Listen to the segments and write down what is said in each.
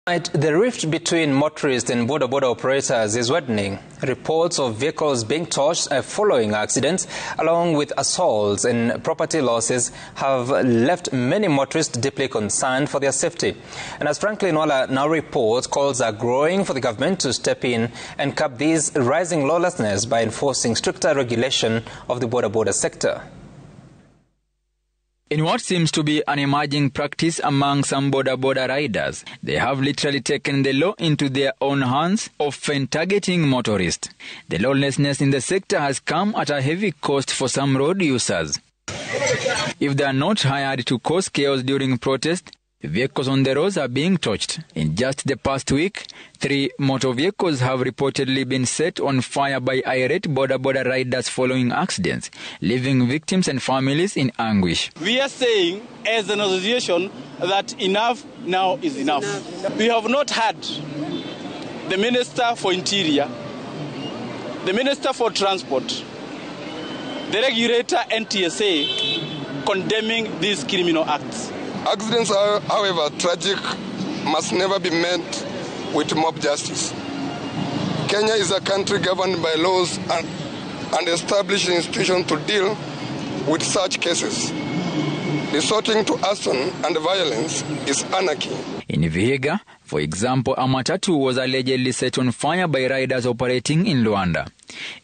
The rift between motorists and boda operators is widening. Reports of vehicles being torched following accidents, along with assaults and property losses, have left many motorists deeply concerned for their safety. And as Franklin Wallah now reports, calls are growing for the government to step in and curb this rising lawlessness by enforcing stricter regulation of the boda sector. In what seems to be an emerging practice among some boda riders, they have literally taken the law into their own hands, often targeting motorists. The lawlessness in the sector has come at a heavy cost for some road users. If they are not hired to cause chaos during protest, vehicles on the roads are being torched. In just the past week, 3 motor vehicles have reportedly been set on fire by irate boda riders following accidents, leaving victims and families in anguish. We are saying, as an association, that enough now is enough. We have not had the Minister for Interior, the Minister for Transport, the regulator NTSA condemning these criminal acts. Accidents are, however, tragic, must never be met with mob justice. Kenya is a country governed by laws and established institutions to deal with such cases. Resorting to arson and violence is anarchy. In Vihiga, for example, a matatu was allegedly set on fire by riders operating in Luanda.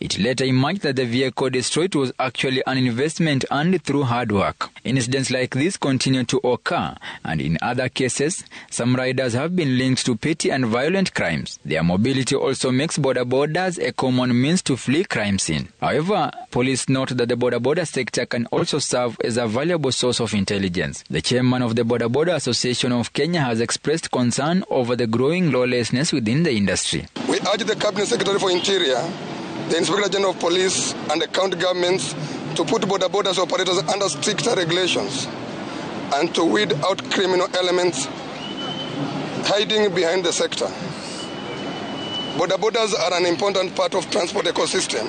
It later emerged that the vehicle destroyed was actually an investment earned through hard work. Incidents like this continue to occur, and in other cases, some riders have been linked to petty and violent crimes. Their mobility also makes bodas a common means to flee crime scene. However, police note that the boda sector can also serve as a valuable source of intelligence. The chairman of the Boda Association of Kenya has expressed concern over the growing lawlessness within the industry. We urge the Cabinet Secretary for Interior, the Inspector General of Police and the county governments to put boda operators under stricter regulations and to weed out criminal elements hiding behind the sector. Bodas are an important part of transport ecosystem,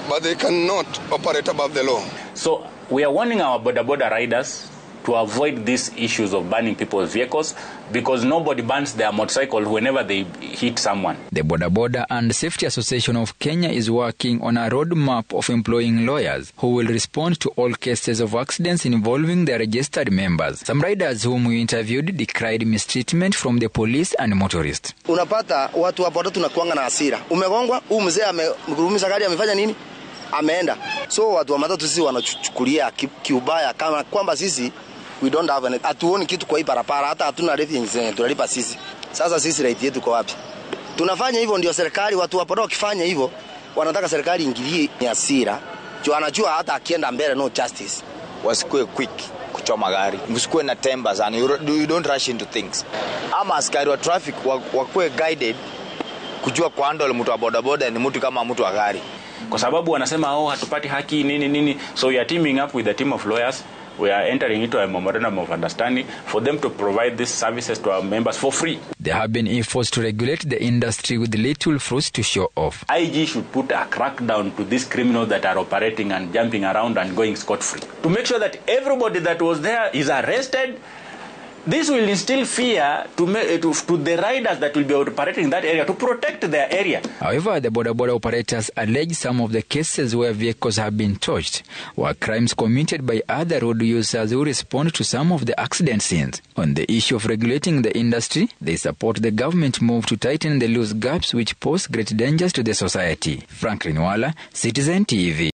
but they cannot operate above the law. So we are warning our boda riders to avoid these issues of banning people's vehicles, because nobody bans their motorcycle whenever they hit someone. The Boda and Safety Association of Kenya is working on a roadmap of employing lawyers who will respond to all cases of accidents involving their registered members. Some riders whom we interviewed decried mistreatment from the police and motorists. Unapata watu wa boda tunakuanga na hasira. Umegongwa, mzee amegurumisha gari amefanya nini? Ameenda. So watu wa matatu sisi wanachukulia kiubaya kama kwamba sisi we don't have any, hatuoni kitu kwa hii barabara, hata hatuna revenue tunalipa sisi. Sasa sisi right yetu kwa wapi? Tunafanya hivyo ndio serikali, watu wapo wakifanya hivyo wanataka serikali ingilie hasira. Jo anajua hata akienda mbele no justice. Wasikue quick kuchoma gari. Msikue na temper sana. You don't rush into things. Ama askari wa traffic wakue guided kujua kuhandle mtu wa boda ni mtu kama mtu wa gari. Kwa sababu wanasema hatupati haki nini. So we are teaming up with the team of lawyers. We are entering into a memorandum of understanding for them to provide these services to our members for free. There have been efforts to regulate the industry with little fruits to show off. IG should put a crackdown to these criminals that are operating and jumping around and going scot-free, to make sure that everybody that was there is arrested. This will instill fear to the riders that will be operating in that area, to protect their area. However, the boda operators allege some of the cases where vehicles have been torched were crimes committed by other road users who respond to some of the accident scenes. On the issue of regulating the industry, they support the government move to tighten the loose gaps which pose great dangers to the society. Franklin Wallah, Citizen TV.